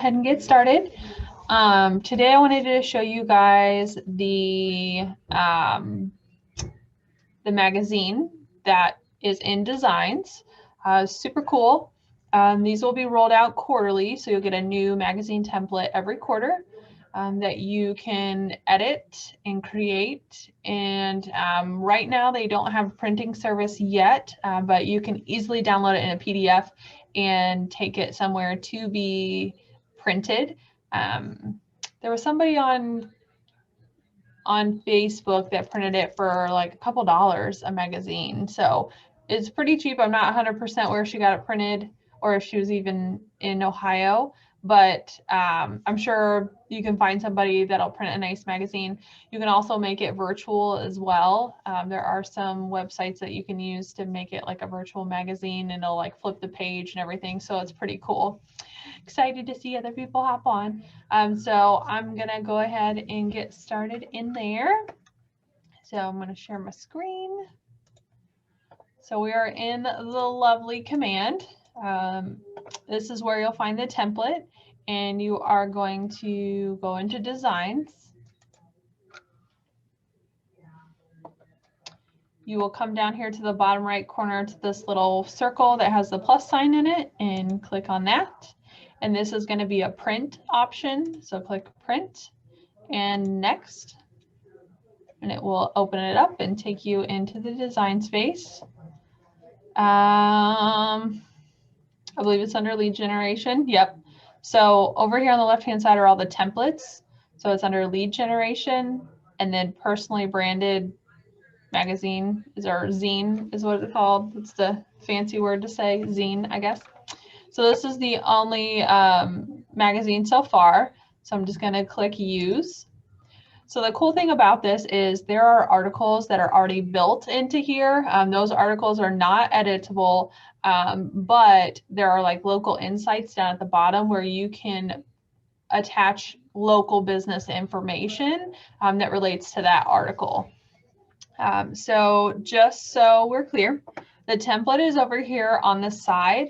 Ahead and get started. Today I wanted to show you guys the magazine that is in Designs. Super cool. These will be rolled out quarterly, so you'll get a new magazine template every quarter that you can edit and create. And right now they don't have a printing service yet, but you can easily download it in a PDF and take it somewhere to be printed. There was somebody on Facebook that printed it for like a couple dollars a magazine, so it's pretty cheap. I'm not 100% where she got it printed or if she was even in Ohio, but I'm sure you can find somebody that'll print a nice magazine. You can also make it virtual as well. There are some websites that you can use to make it like a virtual magazine, and it'll like flip the page and everything, so it's pretty cool. Excited to see other people hop on. So I'm gonna go ahead and get started in there. So I'm gonna share my screen. So we are in the lovely command. This is where you'll find the template, and you are going to go into Designs. You will come down here to the bottom right corner to this little circle that has the plus sign in it and click on that. And this is going to be a print option. So click print and next, and it will open it up and take you into the design space. I believe it's under lead generation. Yep. So over here on the left-hand side are all the templates. So it's under lead generation, and then personally branded magazine or zine is what it's called. It's the fancy word to say, zine, I guess. So this is the only magazine so far. So I'm just going to click use. So the cool thing about this is there are articles that are already built into here. Those articles are not editable, but there are like local insights down at the bottom where you can attach local business information that relates to that article. So just so we're clear, the template is over here on the side.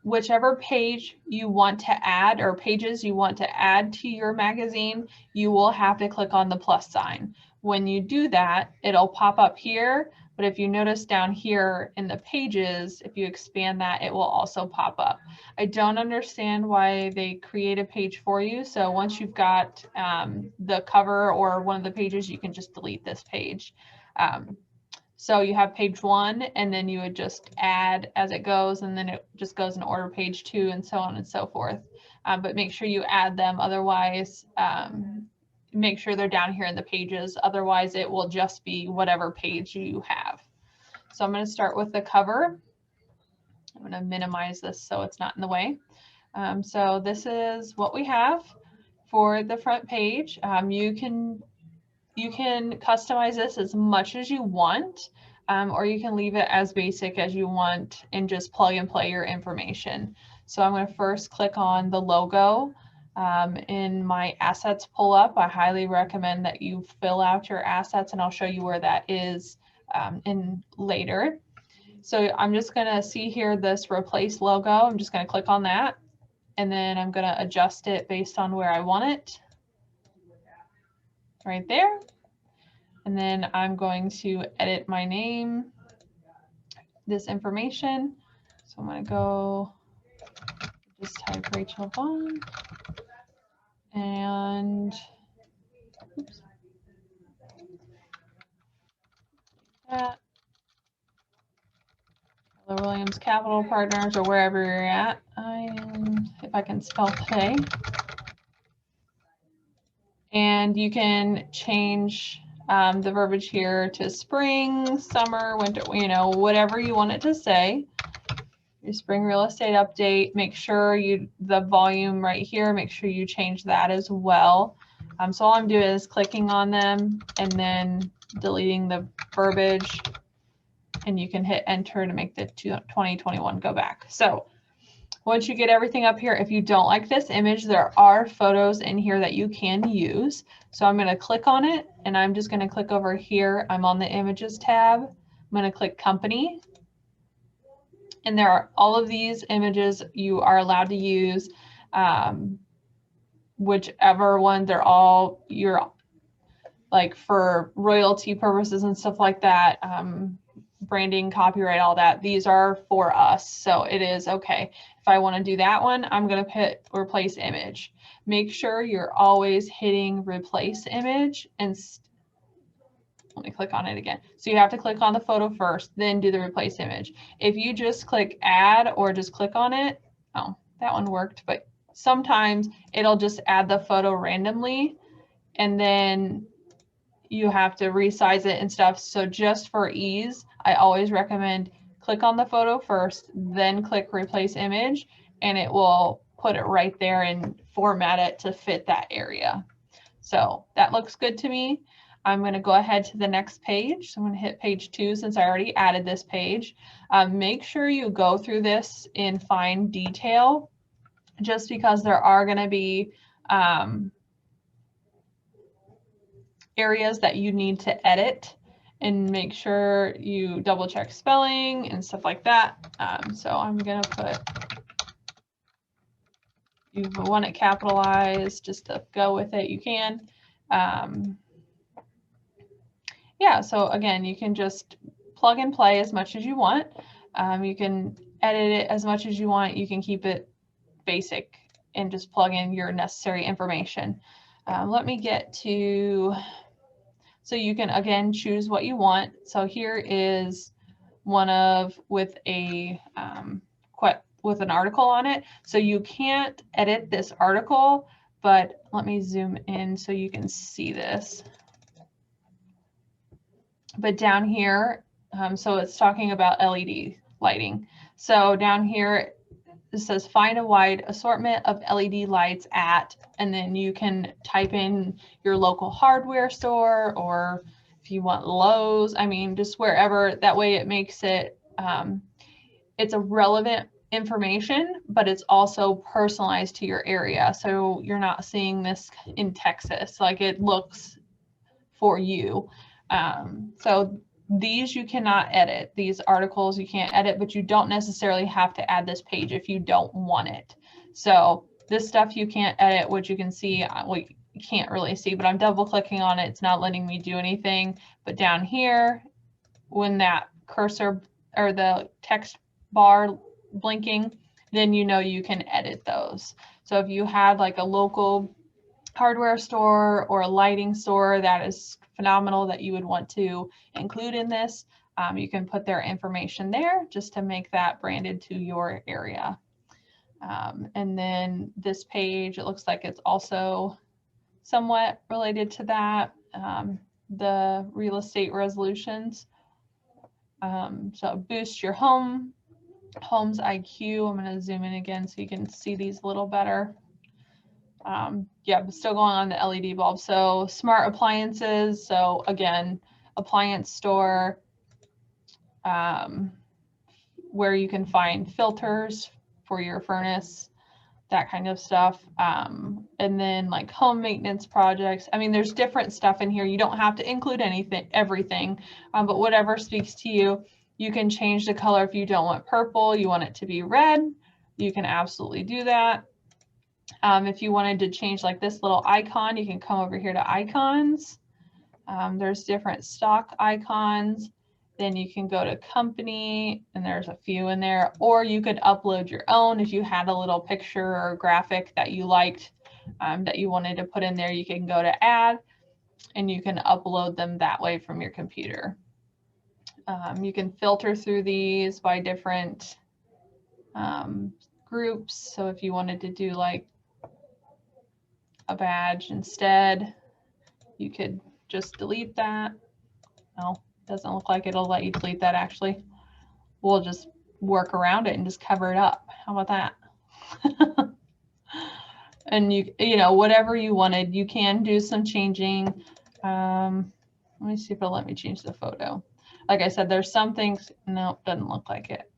Whichever page you want to add or pages you want to add to your magazine, you will have to click on the plus sign. When you do that, it'll pop up here, but if you notice down here in the pages, if you expand that, it will also pop up. I don't understand why they create a page for you. So once you've got the cover or one of the pages, you can just delete this page. So you have page 1, and then you would just add as it goes, and then it just goes in order page 2, and so on and so forth. But make sure you add them. Otherwise, make sure they're down here in the pages. Otherwise, it will just be whatever page you have. So I'm going to start with the cover. I'm going to minimize this so it's not in the way. So this is what we have for the front page. You can customize this as much as you want, or you can leave it as basic as you want and just plug and play your information. So I'm going to first click on the logo. In my assets pull up, I highly recommend that you fill out your assets, and I'll show you where that is in later. So I'm just going to see here this replace logo. I'm just going to click on that, and then I'm going to adjust it based on where I want it. Right there. And then I'm going to edit my name, this information. So I'm going to go just type Rachel Vaughn, and oops, that. Keller Williams Capital Partners, or wherever you're at. If I can spell today. And you can change the verbiage here to spring, summer, winter, whatever you want it to say. Your spring real estate update, make sure the volume right here, make sure you change that as well. So all I'm doing is clicking on them and then deleting the verbiage, and you can hit enter to make the 2021 go back. So once you get everything up here, if you don't like this image, there are photos in here that you can use. So I'm going to click on it, and I'm just going to click over here. I'm on the images tab. I'm going to click company. And there are all of these images you are allowed to use. whichever one, they're all your, like for royalty purposes and stuff like that, branding, copyright, all that, these are for us. So it is okay. If I want to do that one, I'm going to hit replace image. Make sure you're always hitting replace image, and let me click on it again. So you have to click on the photo first, then do the replace image. If you just click add or just click on it, oh, that one worked, but sometimes it'll just add the photo randomly, and then you have to resize it and stuff. So just for ease, I always recommend click on the photo first, then click replace image, and it will put it right there and format it to fit that area. So that looks good to me. I'm going to go ahead to the next page. So I'm going to hit page 2 since I already added this page. Make sure you go through this in fine detail, just because there are going to be areas that you need to edit, and make sure you double check spelling and stuff like that. So I'm going to put, you want it capitalized just to go with it, you can. Yeah, so again, you can just plug and play as much as you want. You can edit it as much as you want. You can keep it basic and just plug in your necessary information. Let me get to, so you can again choose what you want. So here is one of with a with an article on it. So you can't edit this article, but let me zoom in so you can see this. But down here, so it's talking about LED lighting. So down here, it says find a wide assortment of LED lights at, and then you can type in your local hardware store, or if you want Lowe's, I mean, just wherever. That way it makes it, it's a relevant information, but it's also personalized to your area. So you're not seeing this in Texas, like it looks for you. So these you cannot edit. These articles you can't edit, but you don't necessarily have to add this page if you don't want it. So this stuff you can't edit, which you can see, we can't really see, but I'm double clicking on it. It's not letting me do anything. But down here, when that cursor or the text bar blinking, then you know you can edit those. So if you had like a local hardware store or a lighting store that is phenomenal that you would want to include in this, you can put their information there just to make that branded to your area. And then this page, it looks like it's also somewhat related to that, the real estate resolutions. So boost your home's IQ. I'm going to zoom in again so you can see these a little better. Yeah, but still going on the LED bulb. So smart appliances. So again, appliance store, where you can find filters for your furnace, that kind of stuff. And then like home maintenance projects. I mean, there's different stuff in here. You don't have to include everything, but whatever speaks to you. You can change the color if you don't want purple, you want it to be red. You can absolutely do that. If you wanted to change like this little icon, you can come over here to icons. There's different stock icons. Then you can go to company, and there's a few in there, or you could upload your own. If you had a little picture or graphic that you liked, that you wanted to put in there, you can go to add, and you can upload them that way from your computer. You can filter through these by different groups. So if you wanted to do like a badge instead, you could just delete that. No, doesn't look like it'll let you delete that actually. We'll just work around it and just cover it up. How about that? And you know, whatever you wanted, you can do some changing. Let me see if it'll let me change the photo. Like I said, there's some things, no, doesn't look like it.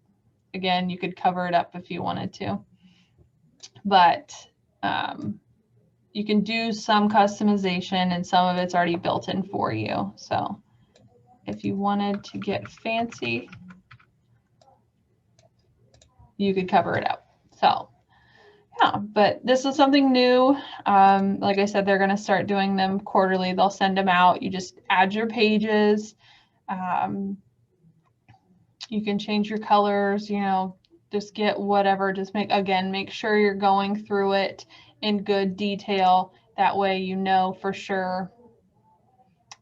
Again, you could cover it up if you wanted to, but you can do some customization, and some of it's already built in for you. So if you wanted to get fancy, you could cover it up. So Yeah, but this is something new. Like I said, they're going to start doing them quarterly. They'll send them out. You just add your pages. You can change your colors, you know, just get whatever, just make sure you're going through it in good detail. That way, you know, for sure.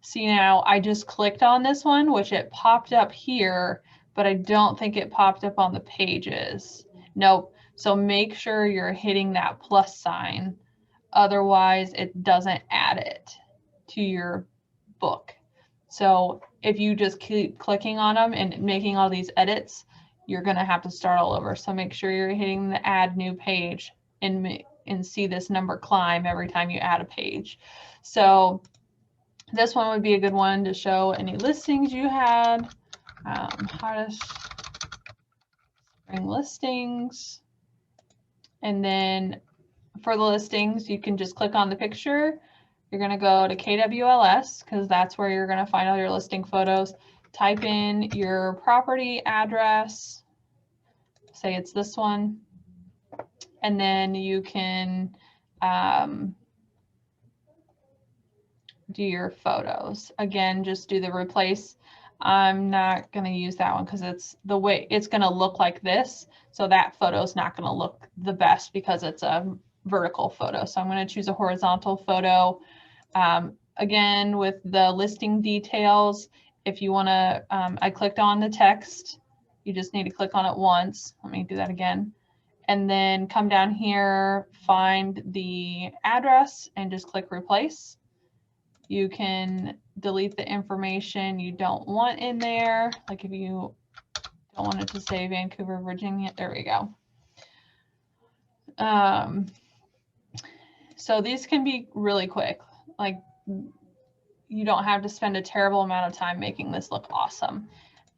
See, now I just clicked on this one, which it popped up here, but I don't think it popped up on the pages. Nope. So make sure you're hitting that plus sign. Otherwise, it doesn't add it to your book. So if you just keep clicking on them and making all these edits, you're going to have to start all over. So make sure you're hitting the add new page and see this number climb every time you add a page. So this one would be a good one to show any listings you had. Hottest spring listings. And then for the listings, you can just click on the picture. You're going to go to KWLS because that's where you're going to find all your listing photos. Type in your property address. Say it's this one. And then you can do your photos. Again, just do the replace. I'm not going to use that one because it's the way it's going to look like this. So that photo is not going to look the best because it's a vertical photo. So I'm going to choose a horizontal photo. Again, with the listing details, if you want to, I clicked on the text. You just need to click on it once. Let me do that again. And then come down here, find the address and just click replace. You can delete the information you don't want in there. Like if you don't want it to say Vancouver, Virginia, there we go. So these can be really quick. Like you don't have to spend a terrible amount of time making this look awesome.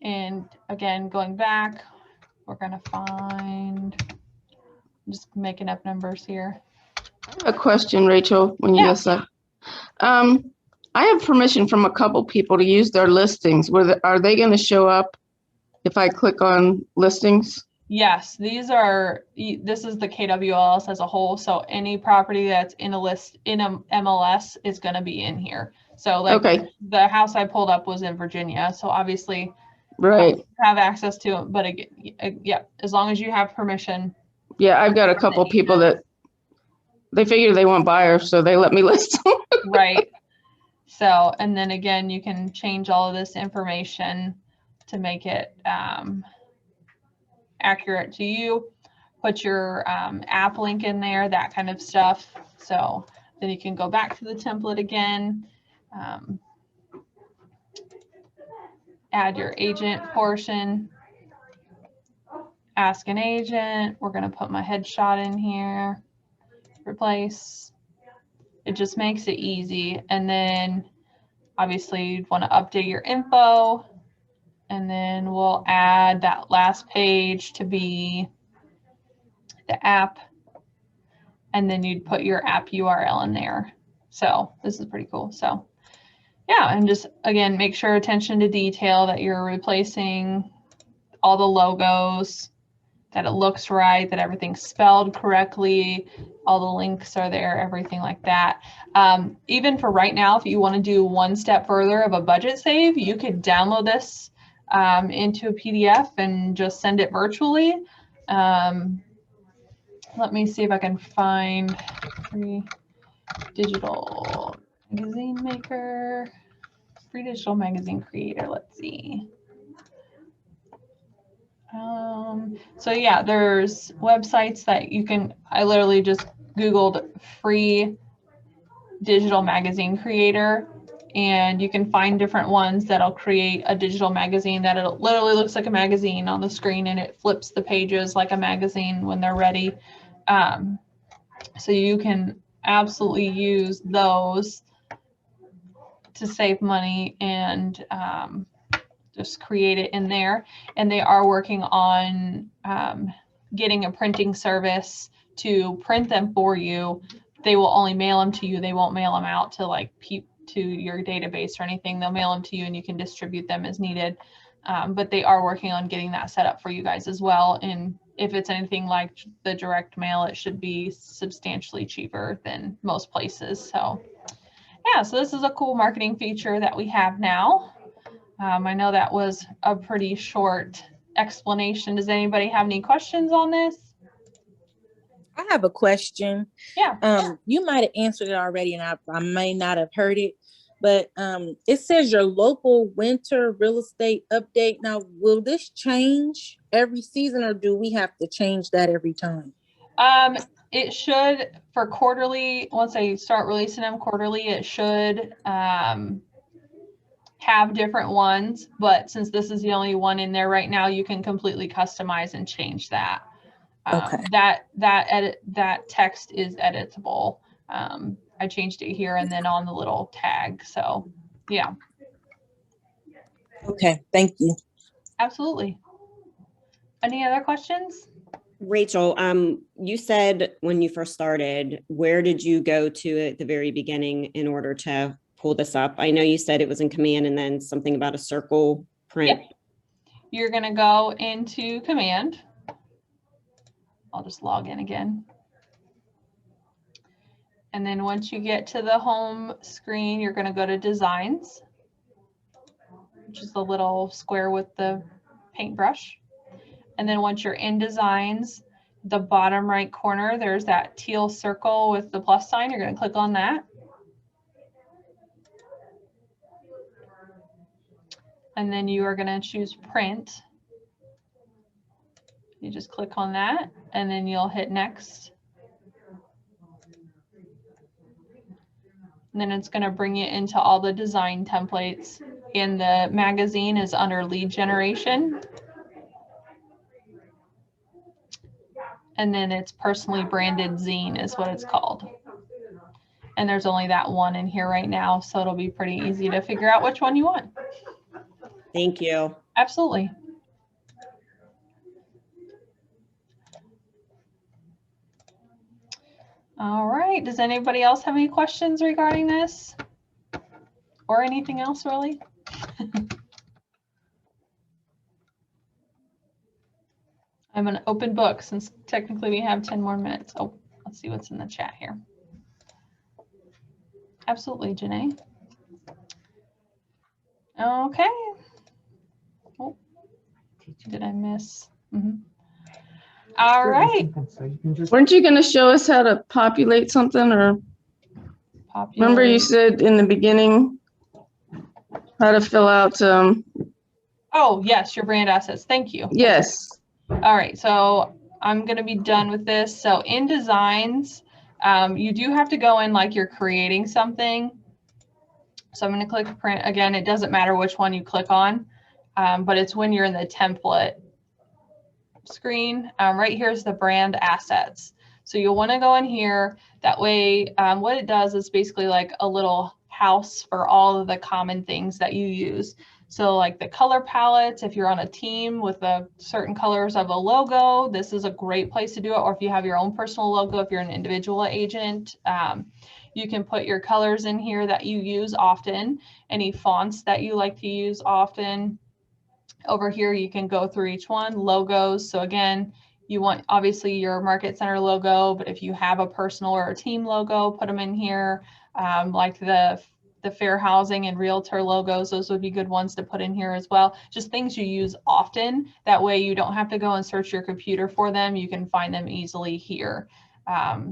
And again, going back, we're gonna find, I'm just making up numbers here. I have a question, Rachel, when you get that. I have permission from a couple people to use their listings. Are they going to show up if I click on listings? Yes, these are, this is the KWLS as a whole. So any property that's in a list in a MLS is going to be in here. So like okay. The house I pulled up was in Virginia. So obviously right. Have access to it. But again, yeah, as long as you have permission. Yeah, I've got a couple people that they figure they want buyers, so they let me list them. Right. So, and then again, you can change all of this information to make it accurate to you. Put your app link in there, that kind of stuff. So then you can go back to the template again. Add your agent portion. Ask an agent. We're going to put my headshot in here. Replace. It just makes it easy. And then obviously you'd want to update your info. And then we'll add that last page to be the app. And then you'd put your app URL in there. So this is pretty cool. So yeah, and just again, make sure attention to detail that you're replacing all the logos, that it looks right, that everything's spelled correctly, all the links are there, everything like that. Even for right now, if you want to do one step further of a budget save, you could download this into a PDF and just send it virtually. Let me see if I can find free digital magazine maker, free digital magazine creator. Let's see. So yeah, there's websites that you can, I literally just Googled free digital magazine creator, and you can find different ones that'll create a digital magazine that it literally looks like a magazine on the screen and it flips the pages like a magazine when they're ready. So you can absolutely use those to save money and just create it in there. And they are working on getting a printing service to print them for you. They will only mail them to you. They won't mail them out to like to your database or anything. They'll mail them to you and you can distribute them as needed. But they are working on getting that set up for you guys as well. And if it's anything like the direct mail, it should be substantially cheaper than most places. So yeah, so this is a cool marketing feature that we have now. I know that was a pretty short explanation. Does anybody have any questions on this? I have a question. Yeah. You might have answered it already, and I may not have heard it, but it says your local winter real estate update. Now, will this change every season, or do we have to change that every time? It should, for quarterly, once they start releasing them quarterly, it should have different ones, but since this is the only one in there right now, you can completely customize and change that. Okay. That text is editable. I changed it here and then on the little tag. So yeah. Okay, thank you. Absolutely. Any other questions? Rachel, you said when you first started, where did you go to at the very beginning in order to pull this up? I know you said it was in command and then something about a circle print. Yep. You're going to go into command. I'll just log in again. And then once you get to the home screen, you're going to go to designs, which is the little square with the paintbrush. And then once you're in designs, the bottom right corner, there's that teal circle with the plus sign. You're going to click on that. And then you are going to choose print. You just click on that and then you'll hit next. And then it's going to bring you into all the design templates. And the magazine is under lead generation. And then it's personally branded zine is what it's called. And there's only that one in here right now, so it'll be pretty easy to figure out which one you want. Thank you. Absolutely. All right, does anybody else have any questions regarding this? Or anything else really? I'm an open book since technically we have 10 more minutes. Oh, let's see what's in the chat here. Absolutely, Janae. Okay. Oh, did I miss? All right. Weren't you going to show us how to populate something, or remember you said in the beginning how to fill out? Oh, yes, your brand assets. Thank you. Yes. All right, so I'm going to be done with this. So in designs, you do have to go in like you're creating something. So I'm going to click print. Again, it doesn't matter which one you click on, but it's when you're in the template screen. Right here's the brand assets. So you'll want to go in here. That way, what it does is basically like a little house for all of the common things that you use. So like the color palettes, if you're on a team with a certain colors of a logo, this is a great place to do it. Or if you have your own personal logo, if you're an individual agent, you can put your colors in here that you use often, any fonts that you like to use often. Over here, you can go through each one. Logos. So again, you want obviously your market center logo, but if you have a personal or a team logo, put them in here. Like the fair housing and realtor logos, those would be good ones to put in here as well. Just things you use often. That way you don't have to go and search your computer for them. You can find them easily here.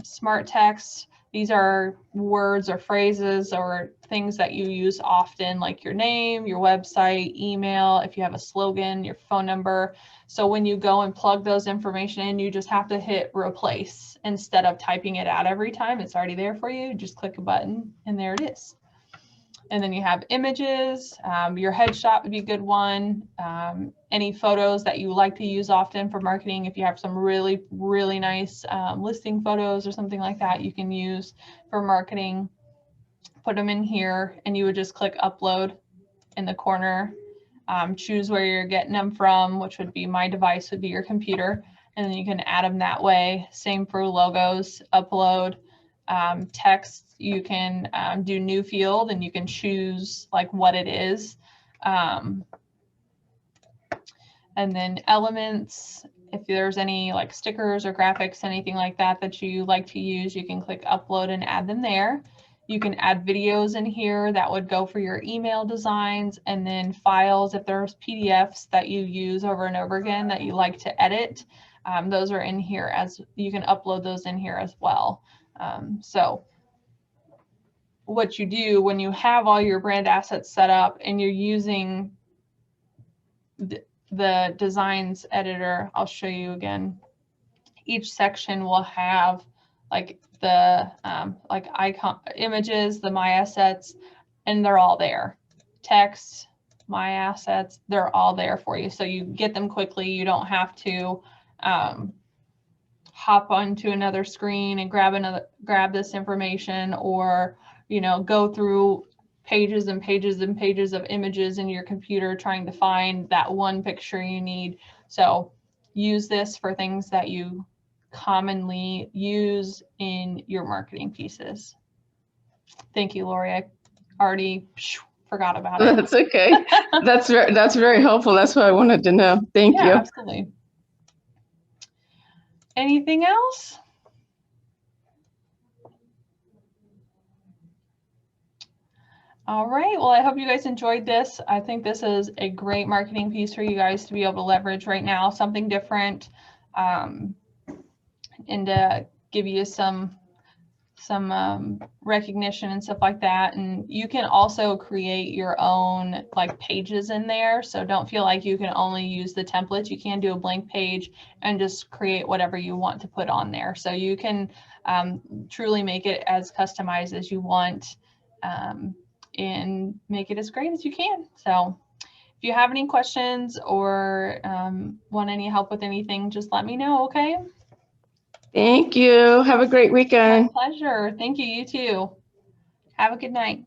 Smart text. These are words or phrases or things that you use often, like your name, your website, email, if you have a slogan, your phone number. So when you go and plug those information in, you just have to hit replace instead of typing it out every time. It's already there for you. Just click a button and there it is. And then you have images. Your headshot would be a good one. Any photos that you like to use often for marketing. If you have some really, really nice listing photos or something like that, you can use for marketing. Put them in here and you would just click upload in the corner. Choose where you're getting them from, which would be my device would be your computer. And then you can add them that way. Same for logos, upload. Text, you can do new field and you can choose like what it is. And then elements, if there's any like stickers or graphics, anything like that that you like to use, you can click upload and add them there. You can add videos in here that would go for your email designs, and then files, if there's PDFs that you use over and over again that you like to edit, those are in here, as you can upload those in here as well. So what you do when you have all your brand assets set up and you're using the designs editor, I'll show you again. Each section will have like the like icon images, the My Assets, and they're all there. Text, My Assets, they're all there for you. So you get them quickly. You don't have to hop onto another screen and grab this information, or go through pages and pages and pages of images in your computer trying to find that one picture you need. So use this for things that you commonly use in your marketing pieces. Thank you, Lori. I already forgot about it. That's okay. That's very helpful. That's what I wanted to know. Thank you. Absolutely. Anything else? All right, well, I hope you guys enjoyed this. I think this is a great marketing piece for you guys to be able to leverage right now, something different, and to give you some recognition and stuff like that. And you can also create your own like pages in there. So don't feel like you can only use the templates. You can do a blank page and just create whatever you want to put on there. So you can truly make it as customized as you want, and make it as great as you can. So if you have any questions or want any help with anything, just let me know, okay? Thank you. Have a great weekend. My pleasure. Thank you. You too. Have a good night.